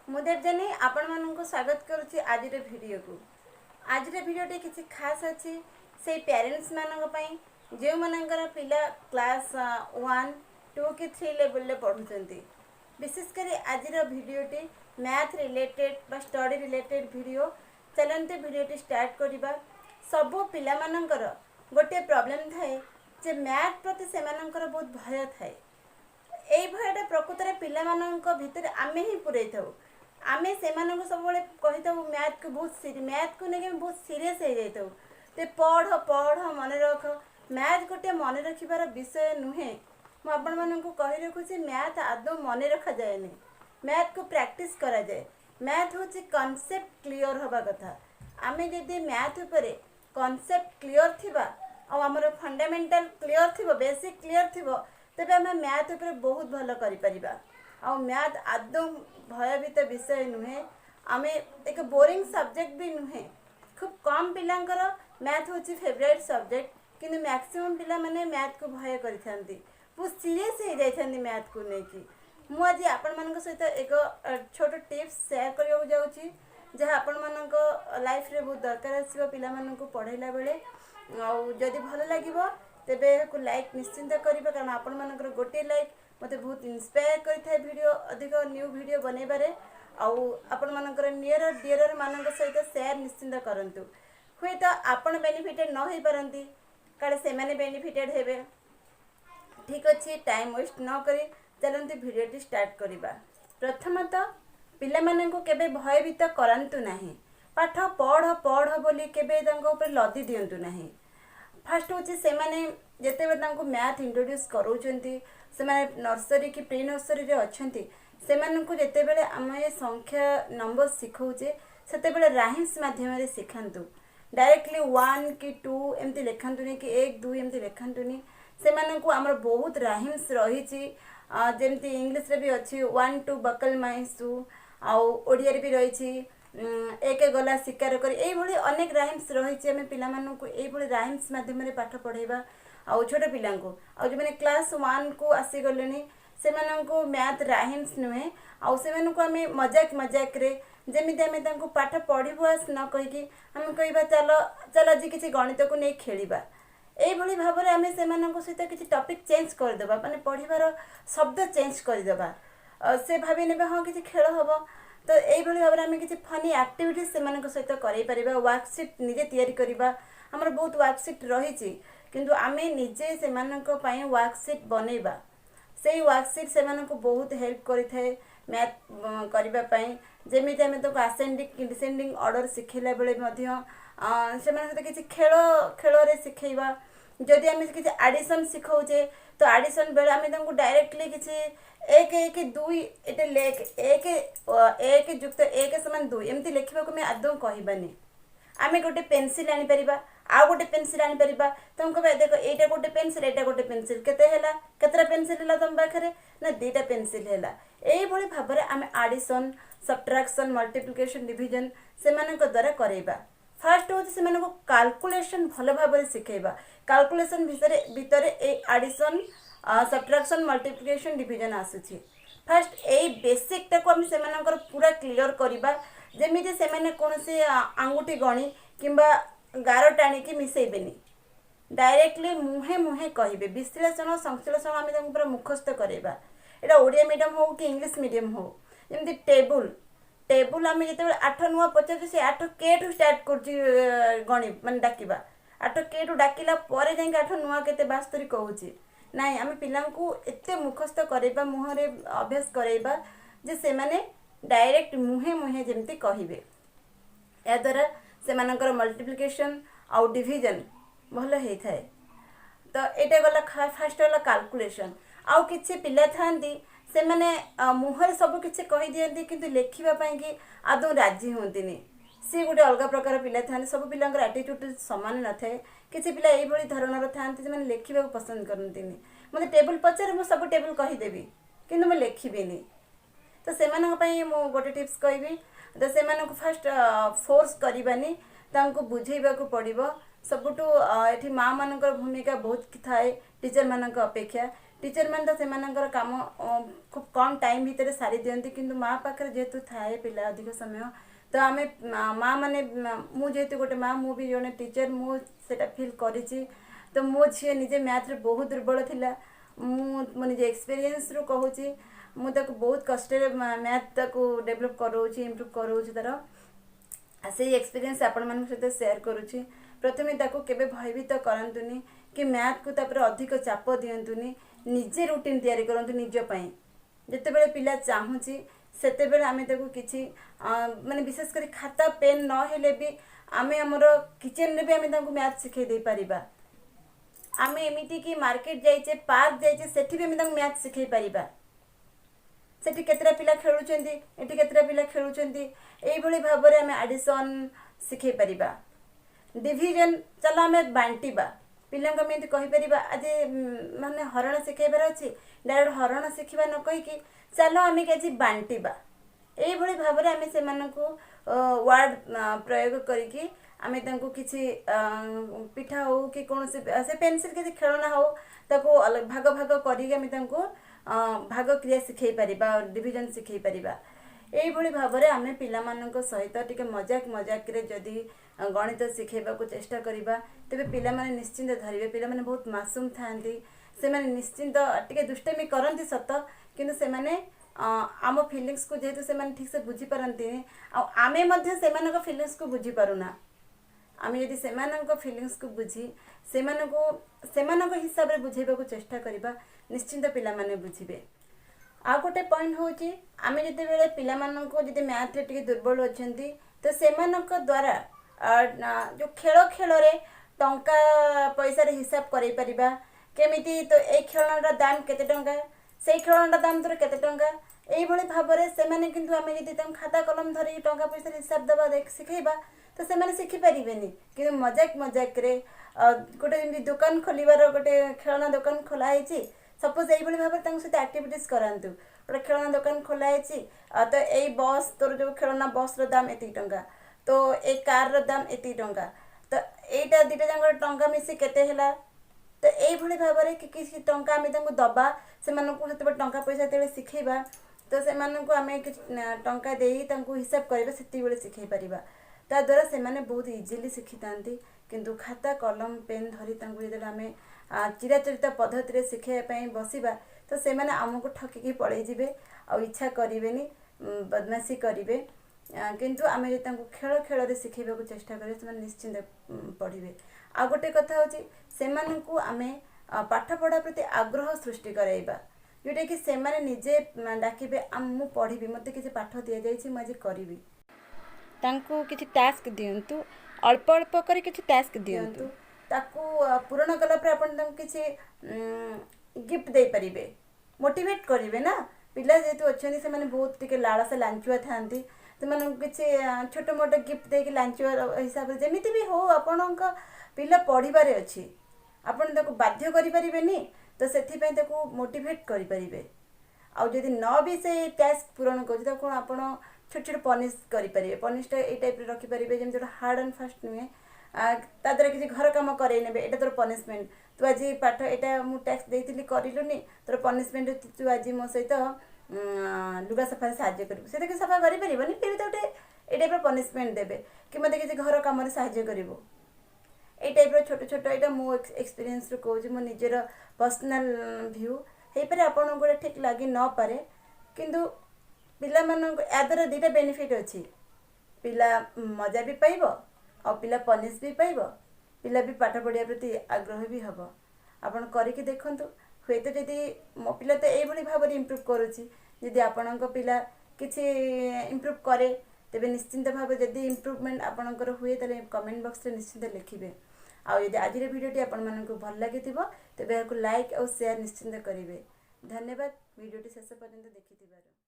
मु देवजानी आपण मानक स्वागत करुच्ची आज भिडियो को। आज भिडियोटे किसी खास अच्छी से पेरेंट्स मानी जो मनकर पिला क्लास 1, 2 कि 3 लेवल पढ़ुंट विशेषकर आज भिडियोटी मैथ रिलेटेड बा स्टडी रिलेटेड भिडियो। चलते भिडियोटी स्टार्ट करवा। सबू पिला मानकर गोटे प्रॉब्लम थाए जे मैथ प्रति से बहुत भय थाए। यही भयटा प्रकृत में पिला भितर आमे ही पुरई था। आमे से सब कही था मैथ को बहुत मैथ को लेकिन बहुत सीरीयस हो जाता। तो पढ़ पढ़ मन रख। मैथ गोटे मन रखार विषय नुहे। मुझे कही रखुच्छी मैथ आदौ मन रखा जाए नहीं, मैथ को प्रैक्टिस करा जाए। मैथ हूँ कॉन्सेप्ट क्लियर हवा कथा। आमे जदि मैथ उपरे कॉन्सेप्ट क्लियर थिबा और आमर फंडामेंटल क्लियर थिबो, बेसिक क्लियर थिबो, तेबे आमे मैथ उपरे बहुत भल करि परिबा। और मैथ आदौ भयभीत विषय नुहे, आमे एक बोरिंग सब्जेक्ट भी नुहे। खूब कम पिलांकर मैथ हूँ फेवरेट सब्जेक्ट, किंतु मैक्सिमम पिला माने मैथ को भय करिथांती, बहुत सीरियस हो जाइथांती मैथ को लेकिन। मु आज आपण मानक सहित एक छोट टिप्स शेयर करने जाऊँगी जहाँ आपण मानक लाइफ रे बहुत दरकार आसीबो पिला मानक पढ़ाइला बेले। जदि भल लगिबो तेबे को लाइक निश्चिंत करिबा, कारण आपण मानकर गोटे लाइक मते बहुत इंस्पायर करिथाय वीडियो अधिक न्यू वीडियो बनैबारे। आपण मानकर नियर डियर मानक सहित शेयर निश्चिंत करंतु। हुए तो आपण बेनिफिटेड न होई परंती, काले से माने बेनिफिटेड हेबे। ठीक अच्छे, टाइम वेस्ट न करी चलते भिडियोटी स्टार्ट करवा। प्रथमतः पिला माननकु केबे भयभीत करंतु नाही। पाठ पढ़ पढ़ बोली केबे तांको ऊपर लदी दियंतु नाही। फास्ट होची से माने जेतेबे तांको मैथ इंट्रोड्यूस करूचंती, से माने नर्सरी की प्री नर्सरी रे अछंती, से माननकु जेतेबेले आमे संख्या नंबर सिखौचे सेतेबेले राइम्स माध्यम रे सिखांतु। डायरेक्टली 1 कि 2 एमती लेखंतुनी कि 1 2 एमती लेखंतुनी। से माननकु हमर बहुत राइम्स रहिची, जेमती इंग्लिश रे भी अछि 1 2 बकल माइसु, आ ओडिया रे भी रहिची एक गला शिकार कर। यही अनेक राइम्स रही। आम पिलामानंकु एही राइम्स माध्यम रे पाठ पढ़ेबा। आउ छोट पिलांको आउ जो मैंने क्लास 1 को आसी गलेनी से मानंकु मैथ राइम्स नुहे। आउ से मानंकु आमे मजाक मजाक रे जेमिति आमे तांको पाठ पढ़िबो आस न कहिकी आमे कहबा चलो चल आज किछि गणित को नै खेलिबा। एही भाव में आमे से मानंको सहित किछि टॉपिक चेंज कर देबा, माने पढ़िबार शब्द चेंज कर देबा। से भाबी नेबे हां किछि खेल हबो। तो यही भाव में आम किसी फनी एक्टिविटीज से सहित कर वर्कशीट निजे तैयारी करवा। आमर बहुत वर्कशीट रही, किंतु आम निजे से वर्कशीट बनैबा। से वर्कशीट से बहुत हेल्प करें मैथ करने। जमी आम तो आसेंडिंग डिसेंडिंग ऑर्डर शिखेला बेले से किसी खेल खेल शिखेबा। जदि आम किसी एडिशन शिखाऊे तो एडिशन बेले आम डायरेक्टली किसी 1 1 2 ये लेख 1 1 युक्त 1 समान 2 एमती लिखा को आदौ कहबानी। आम गोटे पेनसिल आनीपर, आउ गोटे पेनसिल आनीपर। तुम कह देख यहाँ गोटे पेनसिल यहाँ गोटे पेनसिल केतटा पेनसिल है तुम पाखे ना 2टा पेनसिल है। यही भाव में आम एडिशन सब्ट्रैक्शन मल्टीप्लिकेशन डिविजन से द्वारा करवा। फास्ट हूँ से कैलकुलेशन भल भाव में शिखेबा। कैलकुलेशन भितर एडिशन सब्ट्रैक्शन मल्टीप्लिकेशन डिविजन आसुची। फास्ट यही बेसिक टाको आम से पूरा क्लियर करवा। जमीती से कौन से आंगुठी गणी किंबा गार टाणी मिसेबेनी, डायरेक्टली मुहे मुहे कहे। विश्लेषण संश्लेषण आम पूरा मुखस्त करवा। यहाँ ओडिया मीडियम हो कि इंग्लिश मीडियम हो, जमी टेबुल टेबुल आम जो 8 नुआ पचार से 8 के टू स्टार्ट कर गणी मान डाकिबा। 8 के टू डाकिला परे जाके 8 नुआ केते 72 कहूँ ना। आम पिलांकु एते मुखस्त करवा, मुहरे अभ्यास करवा जे से माने डायरेक्ट मुहे मुहे जमती कहिबे। या द्वारा से मानकर मल्टीप्लिकेशन आउ डिविजन भल होता है। तो यहाँ गला फास्ट गला कैलकुलेशन। आउ किछि पिला थांती से माने मुहरे सब किछि कहि दियंती, किंतु लेखिबा पई कि आदौ राजी होंतिनी। सी गोटे अलग प्रकार पिला था। सब पिलांकर एटीट्यूड सामान न थाए। किसी पिला यही धरणर था जो लेखा पसंद करती। मत टेबुल पचार मुझे सब टेबुल कहीदेवी कि मुझे लिखिबिनी। तो से मु गोटे टिप्स कहबी। तो से फास्ट फोर्स करवानी, बुझेबा को पड़ो। सबुठू ये माँ मान भूमिका बहुत थाए टीचर मान अपेक्षा। टीचर मैंने तो सेमानଙ୍କର काम खूब कम टाइम भितर सारी दियंती किंतु माँ पाखे जेहेतु थाए पिला अधिक समय तो आम माँ मैंने मुझे गोटे माँ मु भी जड़े टीचर मुझे फिल करी तो मो झी निजे मैथ रे बहुत दुर्बल थिला मु निजे एक्सपीरियंस रु कहूँ मुझे बहुत कष्ट मैथ डेभलप कराऊँ इम्प्रूव कराऊँ तार से एक्सपीरियंस आपण मान सहित सेयार करुँची प्रथमे केबे भयभीत करंतुनी कि मैथ को तापर अधिक चाप दियंतुनी निजे रूटीन तैयारी करंतु निज पई जेतेबेले पिला चाहूची सेतेबेले आमे ताको किछि माने विशेष करी खाता पेन न हेले भी आमे हमर किचन रे भी आमे ताको मैथ सिखै दे परिबा आमे एमिति कि मार्केट जाइचे पार्क जाइचे सेठी भी आमे ताको मैथ सिखै परिबा सेठी केतरा पिला खेलुचंदी एठी केतरा पिला खेलुचंदी एई भली भाबरे आमे एडिशन सिखै परिबा डिवीजन चलो आमे बांटीबा पिला को आमे कहि परिबा आज माने हरण सिखैबार अछि डायरेक्ट हरण सिखिबा न कहि कि चलो आमे केजी बांटीबा एई भली भाबरे आमे से मानको वर्ड प्रयोग करिकि आमे तांको किछि पिठा हो कि कोन से पेंसिल के खेलना हो ताको अलग भाग भाग करिकि आमे तांको भाग क्रिया शिखै परिबा डिवीजन शिखै परिबा एई भली भाबरे आमे पिला मानक सहित टिके मजाक मजाक रे जदी गणित शिखैबा को चेष्टा करिबा तबे पिला माने निश्चिंत धरिबे पिला माने बहुत मासूम थांती से माने निश्चिंत टिके दुष्टमी करंती सत किंतु से माने आम फीलिंग्स को जेहेतु से माने ठीक से बुझी पारंती आ आमे मध्ये से मानक फीलिंग्स को बुझी पारुना आमे यदि सेमानक फीलिंग्स को बुझी सेमानक हिसाब रे बुझेबा को चेष्टा करिबा निश्चिंत पिला माने बुझिबे आ गोटे पॉइंट होची आमे जते बेले पिला मानको जते मैथ रे टिके दुर्बल अछंती तो सेमानक द्वारा जो खेल रे टंका पैसा रे हिसाब करै परिबा केमिति तो ए खेलनार दाम केते टंका से खेलनार दाम तोर केते टंका एई भली भाबरे से माने किंतु आमे जते तम खाता कलम धरि टंका पैसा रे हिसाब दबा देख सिखैबा तो से माने सिखि परिबेनी कि मजाक मजाक रे गोटे जेमि दुकान खोलिबार गोटे खेलना दुकान खोला हैछि सपोज एई भली भाबरे तंग सहित एक्टिविटीज करांतु गोटे खेलना दुकान खोला हैछि तो एई बस तोर जो खेलना बस रो दाम एति टंका तो ए कार रो दाम एति टंका तो एटा दिटा जंग टंका मिसी केते हैला तो एई भली भाबरे कि टंका आमे तंग दबा से मानको सेते टंका पैसा तेले सिखैबा तो से मानको आमे टंका देई तंको हिसाब करबा सेति बेले सिखै परिबा ता द्वारा से माने बहुत इजीली शिखि तांती किंतु खाता कलम पेन धरी तंको जेते आमे चिराचरित पद्धति रे शिखे पई बसिबा तो से माने हमको ठकिकी पळै जिवे आ इच्छा करिवेनी बदमाशी करिवे किंतु आमे जे तंको खेल खेल रे शिखेबा को चेष्टा करे से माने निश्चिंत पढिबे आ गोटे कथा होची से मानकु आमे पाठ पढ़ा प्रति आग्रह सृष्टि कराइबा जोटा कि से माने निजे डाकिबे मु पढिबी मते किछि पाठ दिया जाइछि म आज करिवि तांको किछि टास्क दियंतु अल्प अल्प करे किछि टास्क दियंतु ताकू पूर्ण कला पर अपन तम किछि गिफ्ट दे परिबे मोटिवेट करिवे ना पिला जेतु अछनी से माने बहुत टिके लालसा लांचुआ थांती से माने किछि छोटो मोटो गिफ्ट दे कि लांचुआ हिसाब रे जेमिति भी हो आपनक पिला पढिबारे अछि आपण ताकू बाध्य करि परिबेनी तो सेथि पय ताकू मोटिवेट करि परिबे आ जदि न भी से टास्क पूर्ण कर त कोन आपण छोट छोट पनिश करि परिबे पनिशटा ए टाइप रे रखि परिबे जेम जोटा हार्ड एंड फास्ट नुए ता द्वारा किसी घर काम करे नेबे एटा तोर पनिशमेंट तू आज पाठ एटा मु टैक्स देइतिली करिलुनी तोर पनिशमेंट तू आज मो सहित लुगा सफा साहाय्य करिबो से कि सफा करि परिबोनी फिर तो ए टाइप रे पनिशमेंट देबे कि मते किसी घर काम रे साहाय्य करिवो ए टाइप रे छोट छोट एटा मो एक्सपीरियंस रो कहू जे मो निजेर पर्सनल व्यू हे पर आपन को ठीक लागी न पारे किंतु पिला मन यादर दुटा बेनिफिट अच्छी पिला मजा भी पाइब और पिला पनिश भी पाइब पिला भी पाठ पढ़िया प्रति आग्रह भी हम आपन करके देखंतु हुए तो जदि मो पिला तो यही भाव में इम्प्रूव करुच्ची जदि आपण पिला किसी इम्प्रूव करे तेबे निश्चिंत भाव जदि इम्प्रूवमेंट आपणकर हुए तेल कमेंट बॉक्स रे निश्चिंत लिखिबे आज आज भिडियोटी आपण मानक भल लगी तेबे लाइक और शेयर निश्चिंत करेंगे। धन्यवाद भिडियोटी शेष पर्यंत देखि।